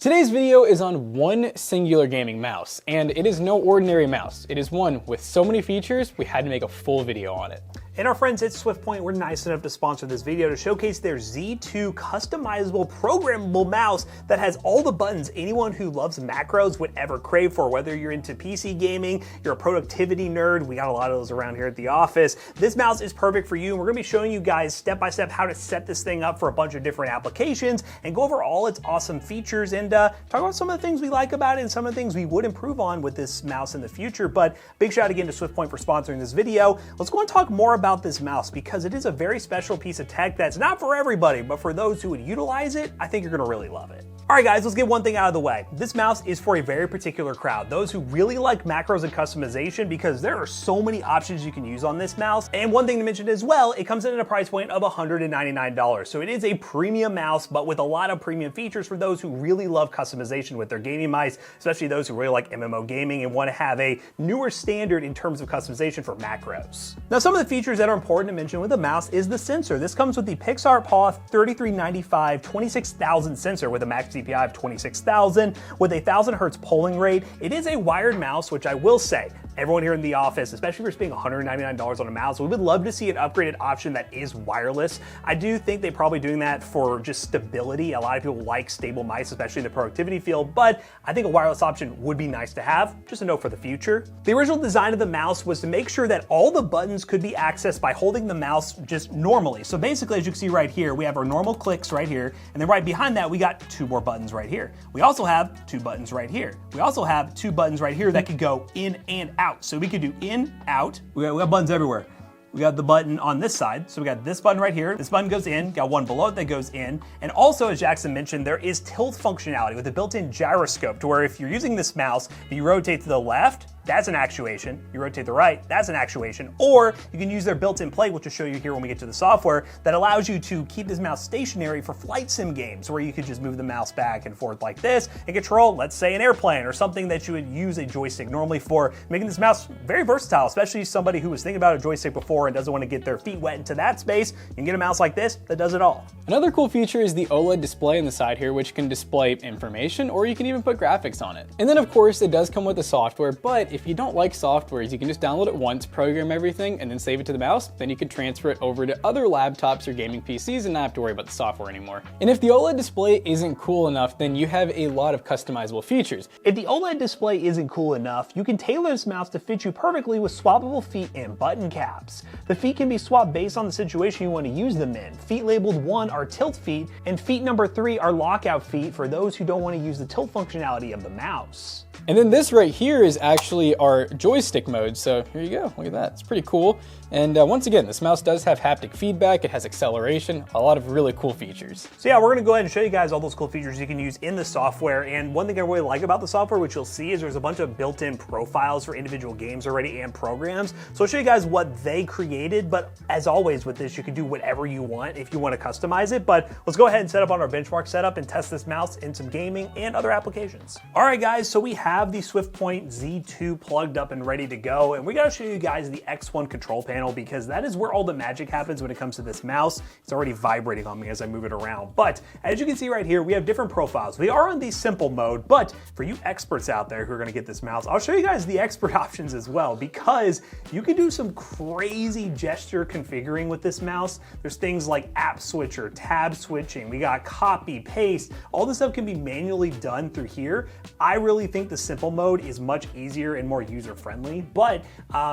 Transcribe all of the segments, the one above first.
Today's video is on one singular gaming mouse, and it is no ordinary mouse. It is one with so many features, we had to make a full video on it. And our friends at SwiftPoint were nice enough to sponsor this video to showcase their Z2 customizable programmable mouse that has all the buttons anyone who loves macros would ever crave for. Whether you're into PC gaming, you're a productivity nerd, we got a lot of those around here at the office. This mouse is perfect for you, and we're gonna be showing you guys step by step how to set this thing up for a bunch of different applications and go over all its awesome features and talk about some of the things we like about it and some of the things we would improve on with this mouse in the future. But big shout out again to SwiftPoint for sponsoring this video. Let's go and talk more about this mouse because it is a very special piece of tech that's not for everybody, but for those who would utilize it, I think you're gonna really love it. All right guys, let's get one thing out of the way. This mouse is for a very particular crowd, those who really like macros and customization, because there are so many options you can use on this mouse. And one thing to mention as well, it comes in at a price point of $199. So it is a premium mouse, but with a lot of premium features for those who really love customization with their gaming mice, especially those who really like MMO gaming and want to have a newer standard in terms of customization for macros. Now, some of the features that are important to mention with the mouse is the sensor. This comes with the PixarPaw 3395 26,000 sensor with a max DPI of 26,000 with a 1000 hertz polling rate. It is a wired mouse, which I will say, everyone here in the office, especially if you're spending $199 on a mouse, we would love to see an upgraded option that is wireless. I do think they're probably doing that for just stability. A lot of people like stable mice, especially in the productivity field, but I think a wireless option would be nice to have, just a note for the future. The original design of the mouse was to make sure that all the buttons could be accessed by holding the mouse just normally. So basically, as you can see right here, we have our normal clicks right here, and then right behind that, we got two more buttons right here. We also have two buttons right here. We also have two buttons right here that could go in and out. So we could do in, out. We got buttons everywhere. We got the button on this side. So we got this button right here. This button goes in, got one below it that goes in. And also, as Jackson mentioned, there is tilt functionality with a built-in gyroscope to where if you're using this mouse, if you rotate to the left, that's an actuation. You rotate to the right, that's an actuation. Or you can use their built-in plate, which will show you here when we get to the software, that allows you to keep this mouse stationary for flight sim games, where you could just move the mouse back and forth like this and control, let's say, an airplane or something that you would use a joystick normally for, making this mouse very versatile, especially somebody who was thinking about a joystick before and doesn't want to get their feet wet into that space. You can get a mouse like this that does it all. Another cool feature is the OLED display on the side here, which can display information, or you can even put graphics on it. And then of course, it does come with the software, but if you don't like softwares, you can just download it once, program everything, and then save it to the mouse. Then you can transfer it over to other laptops or gaming PCs and not have to worry about the software anymore. And if the OLED display isn't cool enough, then you have a lot of customizable features. If the OLED display isn't cool enough, you can tailor this mouse to fit you perfectly with swappable feet and button caps. The feet can be swapped based on the situation you want to use them in. Feet labeled 1 are tilt feet, and feet number 3 are lockout feet for those who don't want to use the tilt functionality of the mouse. And then this right here is actually our joystick mode. So here you go, look at that, it's pretty cool. And once again, this mouse does have haptic feedback, it has acceleration, a lot of really cool features. So yeah, we're gonna go ahead and show you guys all those cool features you can use in the software. And one thing I really like about the software, which you'll see, is there's a bunch of built-in profiles for individual games already and programs. So I'll show you guys what they created, but as always with this, you can do whatever you want if you want to customize it. But let's go ahead and set up on our benchmark setup and test this mouse in some gaming and other applications. All right guys, so we have the SwiftPoint Z2 plugged up and ready to go, and we gotta show you guys the X1 control panel because that is where all the magic happens when it comes to this mouse. It's already vibrating on me as I move it around. But as you can see right here, we have different profiles. We are on the simple mode, but for you experts out there who are gonna get this mouse, I'll show you guys the expert options as well, because you can do some crazy gesture configuring with this mouse. There's things like app switcher, tab switching, we got copy, paste, all this stuff can be manually done through here. I really think the simple mode is much easier and more user-friendly, but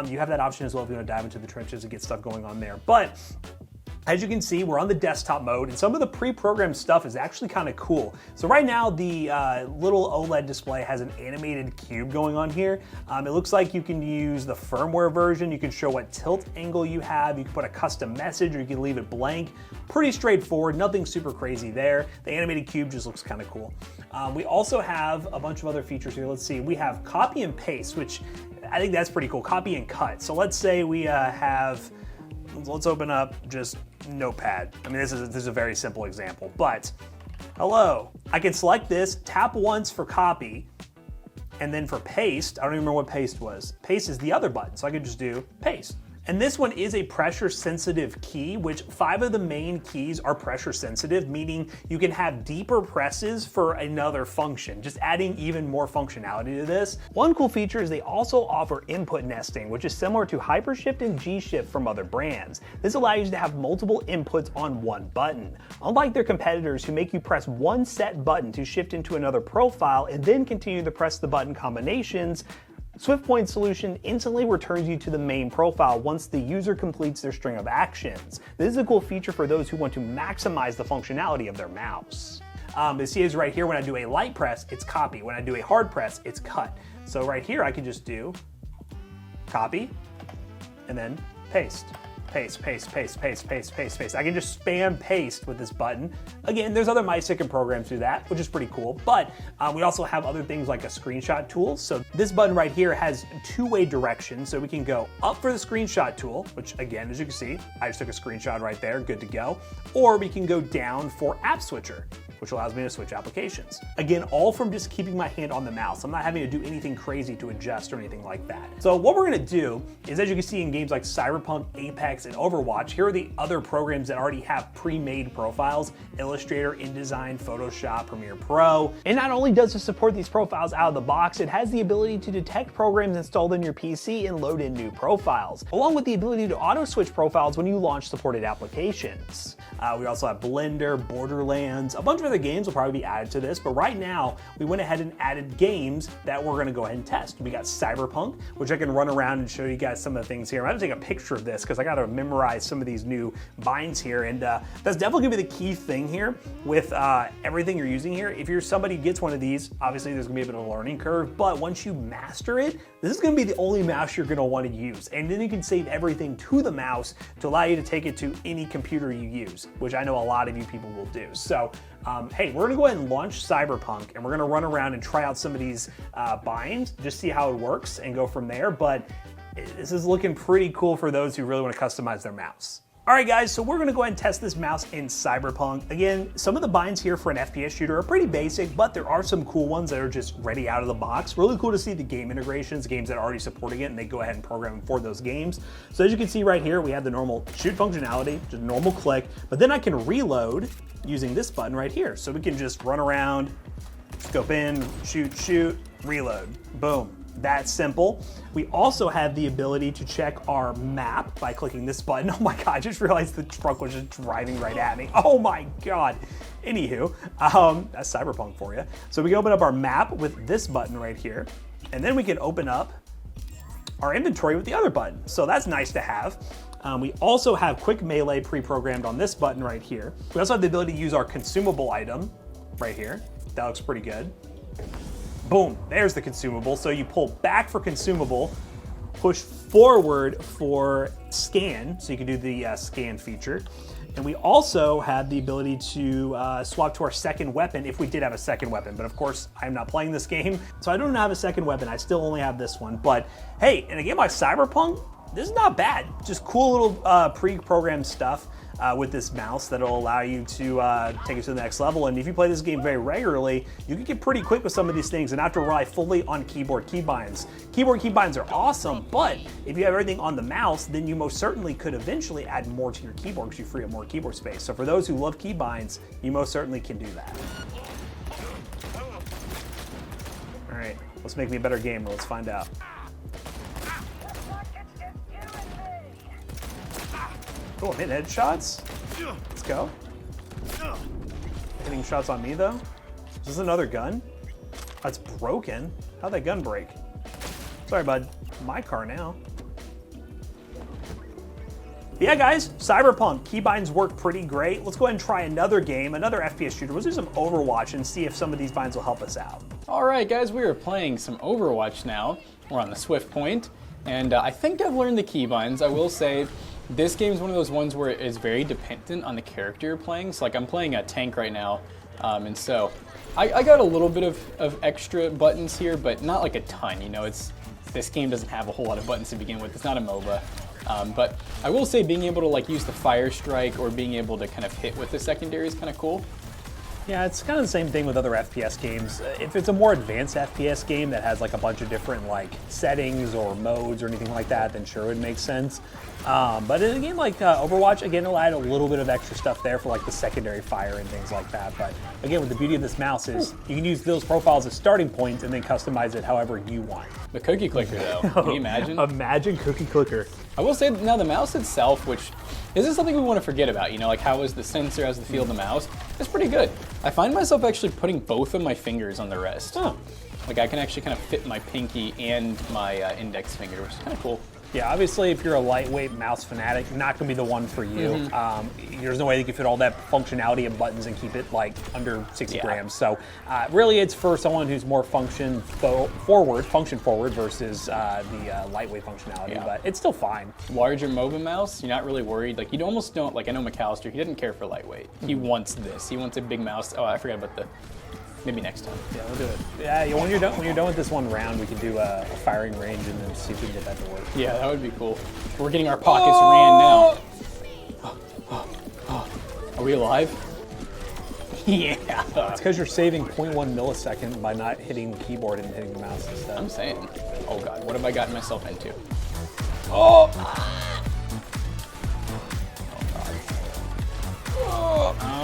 you have that option as well if you want to dive into the trenches and get stuff going on there. But as you can see, we're on the desktop mode, and some of the pre-programmed stuff is actually kind of cool. So right now, the little OLED display has an animated cube going on here. It looks like you can use the firmware version. You can show what tilt angle you have. You can put a custom message, or you can leave it blank. Pretty straightforward, nothing super crazy there. The animated cube just looks kind of cool. We also have a bunch of other features here. Let's see, we have copy and paste, which I think that's pretty cool. Copy and cut. So let's say we let's open up just Notepad. I mean, this is a very simple example, but hello, I can select this, tap once for copy, and then for paste, I don't even remember what paste was. Paste is the other button, so I could just do paste. And this one is a pressure sensitive key, which 5 of the main keys are pressure sensitive, meaning you can have deeper presses for another function, just adding even more functionality to this. One cool feature is they also offer input nesting, which is similar to Hypershift and G-Shift from other brands. This allows you to have multiple inputs on one button. Unlike their competitors who make you press one set button to shift into another profile and then continue to press the button combinations, SwiftPoint's solution instantly returns you to the main profile once the user completes their string of actions. This is a cool feature for those who want to maximize the functionality of their mouse. You see is right here when I do a light press, it's copy. When I do a hard press, it's cut. So right here I can just do copy and then paste. Paste, paste, paste, paste, paste, paste, paste. I can just spam paste with this button. Again, there's other MySecond programs do that, which is pretty cool. But we also have other things like a screenshot tool. So this button right here has two-way direction. So we can go up for the screenshot tool, which again, as you can see, I just took a screenshot right there, good to go. Or we can go down for app switcher, which allows me to switch applications. Again, all from just keeping my hand on the mouse. I'm not having to do anything crazy to adjust or anything like that. So what we're gonna do is, as you can see in games like Cyberpunk, Apex, and Overwatch, here are the other programs that already have pre-made profiles: Illustrator, InDesign, Photoshop, Premiere Pro. And not only does it support these profiles out of the box, it has the ability to detect programs installed in your PC and load in new profiles, along with the ability to auto-switch profiles when you launch supported applications. We also have Blender, Borderlands, a bunch of other games will probably be added to this, but right now we went ahead and added games that we're gonna go ahead and test. We got Cyberpunk, which I can run around and show you guys some of the things here. I'm gonna take a picture of this because I gotta memorize some of these new binds here, and that's definitely gonna be the key thing here with everything you're using here. If you're somebody who gets one of these, obviously there's gonna be a bit of a learning curve, but once you master it, this is gonna be the only mouse you're gonna wanna use. And then you can save everything to the mouse to allow you to take it to any computer you use, which I know a lot of you people will do. So, hey, we're gonna go ahead and launch Cyberpunk, and we're gonna run around and try out some of these binds, just see how it works and go from there. But this is looking pretty cool for those who really wanna customize their mouse. All right, guys, so we're gonna go ahead and test this mouse in Cyberpunk. Again, some of the binds here for an FPS shooter are pretty basic, but there are some cool ones that are just ready out of the box. Really cool to see the game integrations, games that are already supporting it, and they go ahead and program them for those games. So as you can see right here, we have the normal shoot functionality, just normal click, but then I can reload using this button right here. So we can just run around, scope in, shoot, reload, boom. That simple. We also have the ability to check our map by clicking this button. Oh my God, I just realized the truck was just driving right at me. Oh my God. Anywho, that's Cyberpunk for you. So we can open up our map with this button right here, and then we can open up our inventory with the other button. So that's nice to have. We also have quick melee pre-programmed on this button right here. We also have the ability to use our consumable item right here. That looks pretty good. Boom, there's the consumable. So you pull back for consumable, push forward for scan, so you can do the scan feature. And we also have the ability to swap to our second weapon if we did have a second weapon. But of course, I'm not playing this game, so I don't have a second weapon. I still only have this one. But hey, in a game like Cyberpunk, this is not bad. Just cool little pre-programmed stuff with this mouse that'll allow you to take it to the next level. And if you play this game very regularly, you can get pretty quick with some of these things and not to rely fully on keyboard keybinds. Keyboard keybinds are awesome, but if you have everything on the mouse, then you most certainly could eventually add more to your keyboard because you free up more keyboard space. So for those who love keybinds, you most certainly can do that. All right, let's make me a better gamer. Let's find out. Cool, I'm hitting headshots. Let's go. Hitting shots on me though. Is this another gun? That's broken. How'd that gun break? Sorry, bud. My car now. But yeah, guys, Cyberpunk. Keybinds work pretty great. Let's go ahead and try another game, another FPS shooter. Let's do some Overwatch and see if some of these binds will help us out. All right, guys, we are playing some Overwatch now. We're on the SwiftPoint, and I think I've learned the keybinds. I will say, this game is one of those ones where it is very dependent on the character you're playing. So like I'm playing a tank right now, and so I got a little bit of extra buttons here, but not like a ton. You know, this game doesn't have a whole lot of buttons to begin with. It's not a MOBA. But I will say being able to like use the fire strike or being able to kind of hit with the secondary is kind of cool. Yeah, it's kind of the same thing with other FPS games. If it's a more advanced FPS game that has like a bunch of different like settings or modes or anything like that, then sure, it would make sense. But in a game like Overwatch, again, it'll add a little bit of extra stuff there for like the secondary fire and things like that. But again, with the beauty of this mouse is you can use those profiles as starting points and then customize it however you want. The cookie clicker though, can you imagine? Imagine cookie clicker. I will say now the mouse itself, which isn't something we want to forget about, you know, like how is the sensor, how's the feel of the mouse, it's pretty good. I find myself actually putting both of my fingers on the wrist. Huh. Like I can actually kind of fit my pinky and my index finger, which is kind of cool. Yeah, obviously, if you're a lightweight mouse fanatic, not going to be the one for you. There's no way you can fit all that functionality and buttons and keep it like under 60 grams. So really, it's for someone who's more function forward versus the lightweight functionality. Yeah. But it's still fine. Larger MOBA mouse, you're not really worried. Like you almost don't, like I know McAllister, he didn't care for lightweight. He wants this. He wants a big mouse. Oh, I forgot about the. Maybe next time. Yeah, we'll do it. Yeah, when you're done with this one round, we can do a firing range and then see if we can get that to work. Yeah, that would be cool. We're getting our pockets ran now. Are we alive? Yeah. It's because you're saving 0.1 millisecond by not hitting the keyboard and hitting the mouse instead. I'm saying. Oh God, what have I gotten myself into? Oh!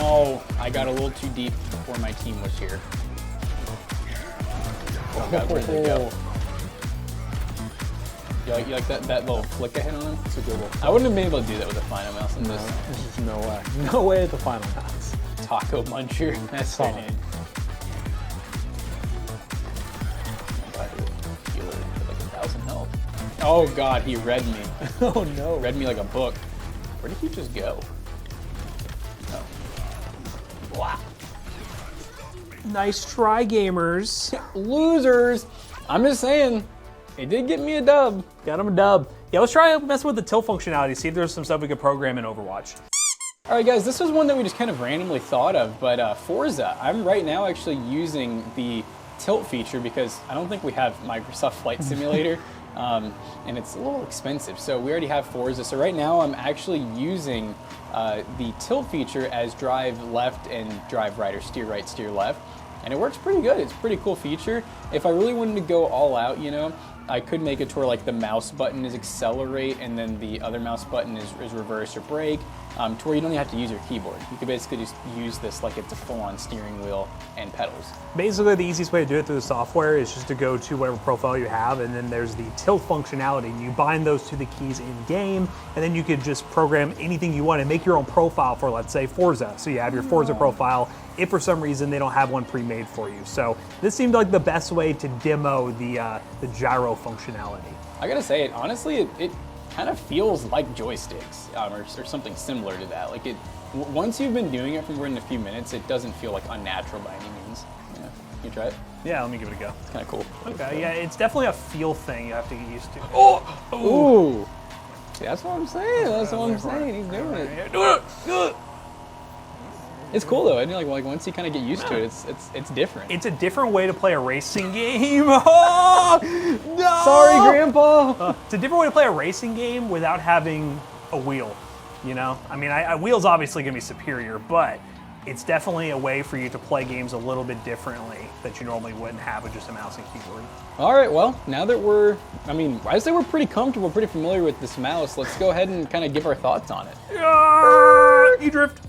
Oh, I got a little too deep before my team was here. Oh God, where did they go? You like that little flick I hit on him? It's a good one. I wouldn't have been able to do that with a final mouse in this. There's just no way. No way at the final mouse. Taco Muncher. That's their name. Healer for like 1,000 health. Oh God, he read me. Oh no. Read me like a book. Where did he just go? Wow. Nice try, gamers. Losers. I'm just saying, it did get me a dub. Got him a dub. Yeah, let's try messing with the tilt functionality, see if there's some stuff we could program in Overwatch. All right, guys, this was one that we just kind of randomly thought of, but Forza, I'm right now actually using the tilt feature because I don't think we have Microsoft Flight Simulator, and it's a little expensive. So we already have Forza. So right now I'm actually using the tilt feature as drive left and drive right, or steer right, steer left. And it works pretty good. It's a pretty cool feature. If I really wanted to go all out, you know, I could make it to where like the mouse button is accelerate and then the other mouse button is reverse or brake, to where you don't even have to use your keyboard. You could basically just use this like it's a full-on steering wheel and pedals. Basically, the easiest way to do it through the software is just to go to whatever profile you have, and then there's the tilt functionality. You bind those to the keys in-game, and then you could just program anything you want and make your own profile for, let's say, Forza. So you have your Forza profile if for some reason they don't have one pre-made for you. So this seemed like the best way to demo the gyro functionality. I gotta say, honestly, it kind of feels like joysticks, or something similar to that. Like once you've been doing it for more than a few minutes, it doesn't feel like unnatural by any means. Yeah. You try it? Yeah, let me give it a go. It's kind of cool. Okay, yeah, it's definitely a feel thing you have to get used to. Oh! Ooh! See, that's what I'm saying. That's what I'm saying. He's doing it. Do it! It's cool though. I mean, like once you kind of get used to it, it's different. It's a different way to play a racing game. Oh, no! Sorry, Grandpa. It's a different way to play a racing game without having a wheel. You know, I mean, a wheel's obviously going to be superior, but it's definitely a way for you to play games a little bit differently that you normally wouldn't have with just a mouse and keyboard. All right, well, now that I'd say we're pretty comfortable, pretty familiar with this mouse, let's go ahead and kind of give our thoughts on it. E-drift.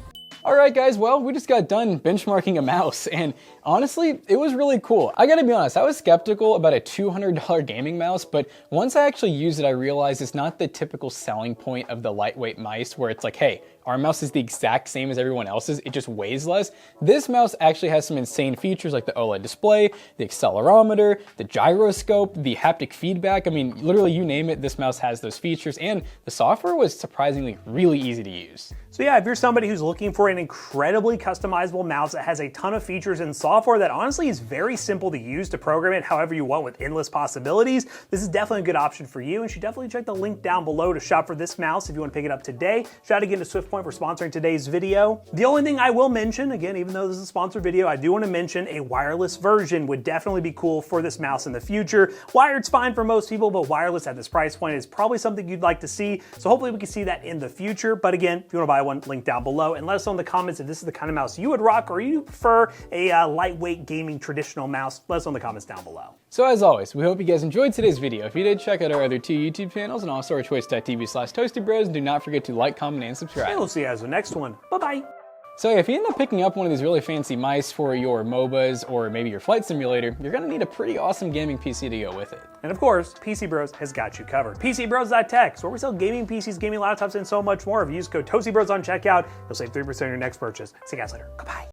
All right, guys, well, we just got done benchmarking a mouse, and honestly, it was really cool. I gotta be honest, I was skeptical about a $200 gaming mouse, but once I actually used it, I realized it's not the typical selling point of the lightweight mice where it's like, hey, our mouse is the exact same as everyone else's, it just weighs less. This mouse actually has some insane features like the OLED display, the accelerometer, the gyroscope, the haptic feedback. I mean, literally you name it, this mouse has those features, and the software was surprisingly really easy to use. So yeah, if you're somebody who's looking for an incredibly customizable mouse that has a ton of features and software that honestly is very simple to use to program it however you want with endless possibilities, this is definitely a good option for you, and you should definitely check the link down below to shop for this mouse if you want to pick it up today. Shout out again to SwiftPoint SwiftPoint for sponsoring today's video. The only thing I will mention, again, even though this is a sponsored video, I do want to mention a wireless version would definitely be cool for this mouse in the future. Wired's fine for most people, but wireless at this price point is probably something you'd like to see. So hopefully we can see that in the future. But again, if you want to buy one, link down below, and let us know in the comments if this is the kind of mouse you would rock or you prefer a lightweight gaming traditional mouse. Let us know in the comments down below. So as always, we hope you guys enjoyed today's video. If you did, check out our other 2 YouTube channels and also our twitch.tv/toastybros, and do not forget to like, comment, and subscribe. And we'll see you guys in the next one. Bye-bye. So if you end up picking up one of these really fancy mice for your MOBAs or maybe your flight simulator, you're gonna need a pretty awesome gaming PC to go with it. And of course, PC Bros has got you covered. PCBros.tech, where we sell gaming PCs, gaming laptops, and so much more. If you use code TOASTYBROS on checkout, you'll save 3% on your next purchase. See you guys later. Goodbye.